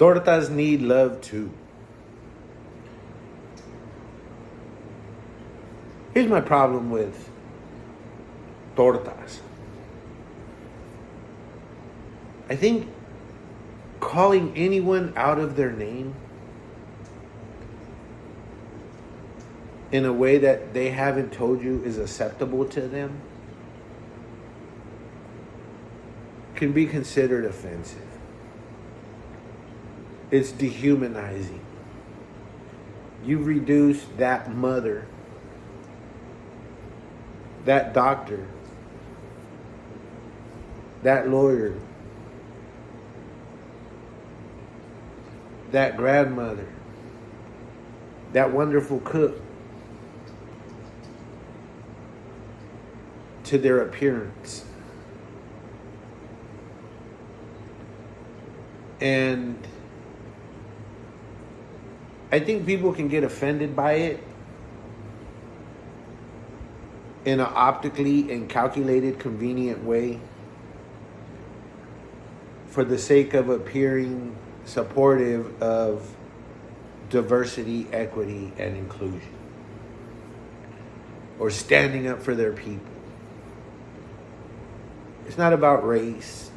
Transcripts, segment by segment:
Tortas need love too. Here's my problem with tortas. I think calling anyone out of their name in a way that they haven't told you is acceptable to them can be considered offensive. It's dehumanizing. You've reduced that mother, that doctor, that lawyer, that grandmother, that wonderful cook to their appearance. And I think people can get offended by it in an optically and calculated, convenient way for the sake of appearing supportive of diversity, equity, and inclusion, or standing up for their people. It's not about race.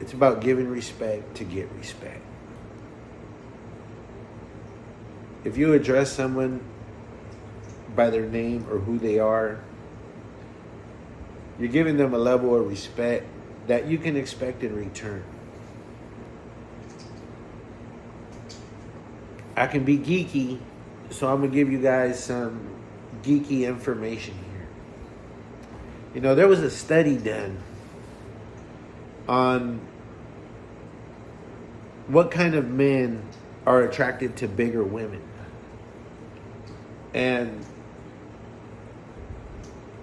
It's about giving respect to get respect. If you address someone by their name or who they are, you're giving them a level of respect that you can expect in return. I can be geeky, so I'm going to give you guys some geeky information here. You know, there was a study done on what kind of men are attracted to bigger women. And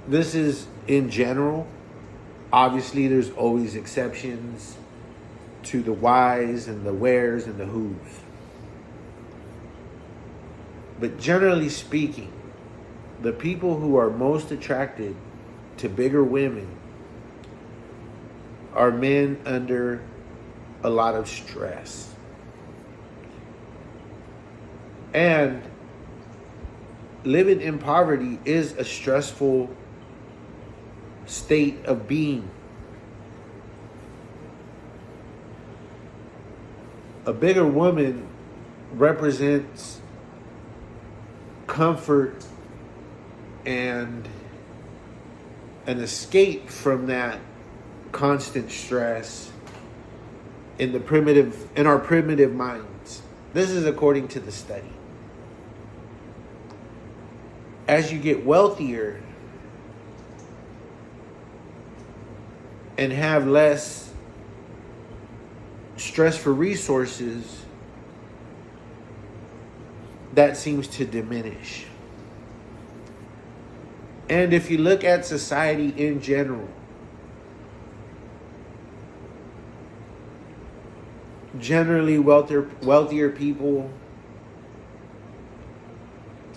this is in general. Obviously, there's always exceptions to the whys and the wheres and the whos. But generally speaking, the people who are most attracted to bigger women are men under a lot of stress. And living in poverty is a stressful state of being. A bigger woman represents comfort and an escape from that constant stress in our primitive minds. This is according to the study. As you get wealthier and have less stress for resources, that seems to diminish. And if you look at society in general, generally wealthier people,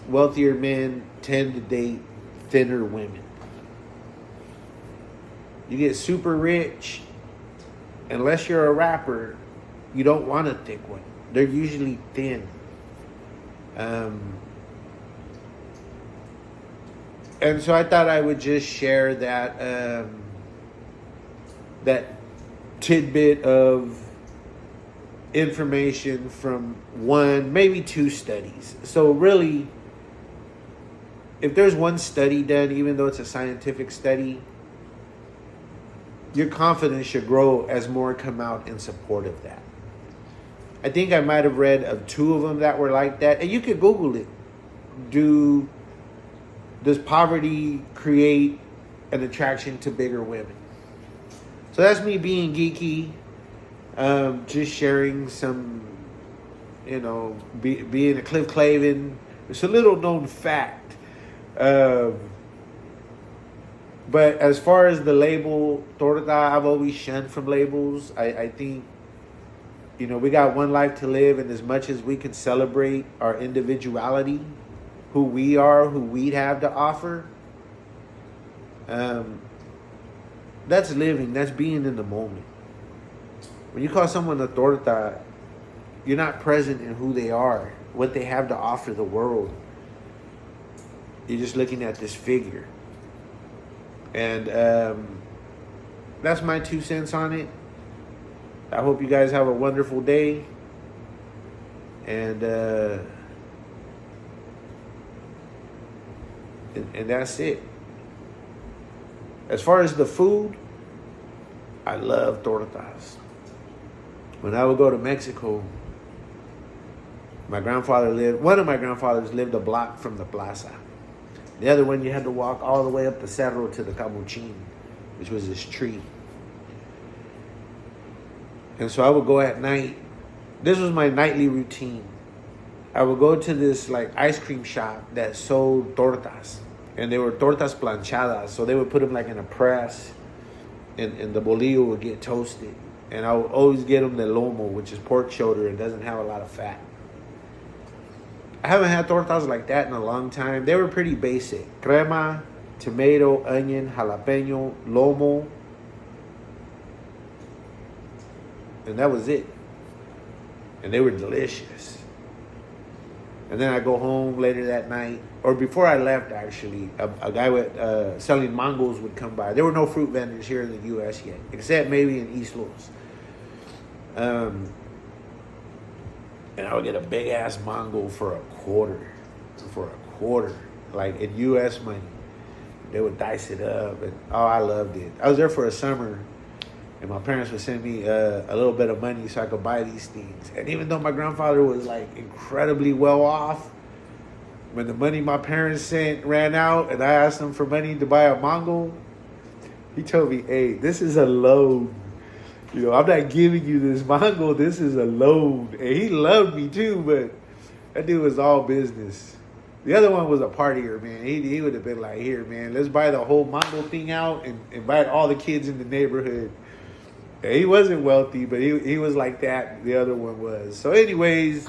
wealthier men tend to date thinner women. You get super rich, unless you're a rapper, you don't want a thick one. They're usually thin. And so I thought I would just share that that tidbit of information from one, maybe two studies. So really, if there's one study done, even though it's a scientific study, your confidence should grow as more come out in support of that. I think I might have read of two of them that were like that. And you could Google it. Does poverty create an attraction to bigger women? So that's me being geeky. Just sharing some, being a Cliff Clavin. It's a little known fact. But as far as the label torta, I've always shunned from labels. I think, we got one life to live, and as much as we can celebrate our individuality, who we are, who we'd have to offer, that's living, that's being in the moment. When you call someone a torta, you're not present in who they are, what they have to offer the world. You're just looking at this figure. And that's my 2 cents on it. I hope you guys have a wonderful day. And that's it. As far as the food, I love tortas. When I would go to Mexico, one of my grandfathers lived a block from the plaza. The other one, you had to walk all the way up the cerro to the camuchin, which was this tree. And so I would go at night. This was my nightly routine. I would go to this like ice cream shop that sold tortas. And they were tortas planchadas. So they would put them like in a press. And the bolillo would get toasted. And I would always get them the lomo, which is pork shoulder and doesn't have a lot of fat. I haven't had tortas like that in a long time. They were pretty basic. Crema, tomato, onion, jalapeno, lomo. And that was it. And they were delicious. And then I go home later that night. Or before I left, actually, a guy selling mangoes would come by. There were no fruit vendors here in the U.S. yet, except maybe in East Louis. And I would get a big ass mango for a quarter. Like in U.S. money. They would dice it up. And oh, I loved it. I was there for a summer. And my parents would send me a little bit of money so I could buy these things. And even though my grandfather was like incredibly well off, when the money my parents sent ran out and I asked him for money to buy a mango, he told me, hey, this is a loan. You know, I'm not giving you this mango. This is a loan. And he loved me too, but that dude was all business. The other one was a partier, man. He would have been like, here, man, let's buy the whole mango thing out and invite all the kids in the neighborhood. And he wasn't wealthy, but he was like that. The other one was. So anyways,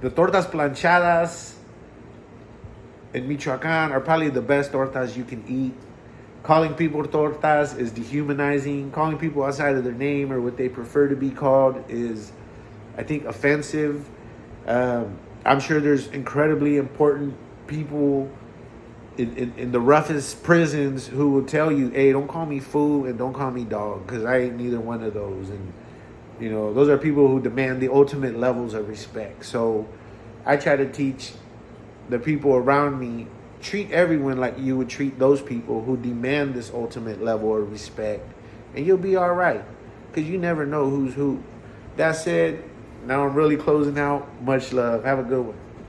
the tortas planchadas in Michoacan are probably the best tortas you can eat. Calling people tortas is dehumanizing. Calling people outside of their name or what they prefer to be called is, I think, offensive. I'm sure there's incredibly important people in the roughest prisons who will tell you, hey, don't call me fool and don't call me dog, because I ain't neither one of those. And, you know, those are people who demand the ultimate levels of respect. So I try to teach the people around me, treat everyone like you would treat those people who demand this ultimate level of respect, and you'll be all right, because you never know who's who. That said, now I'm really closing out. Much love. Have a good one.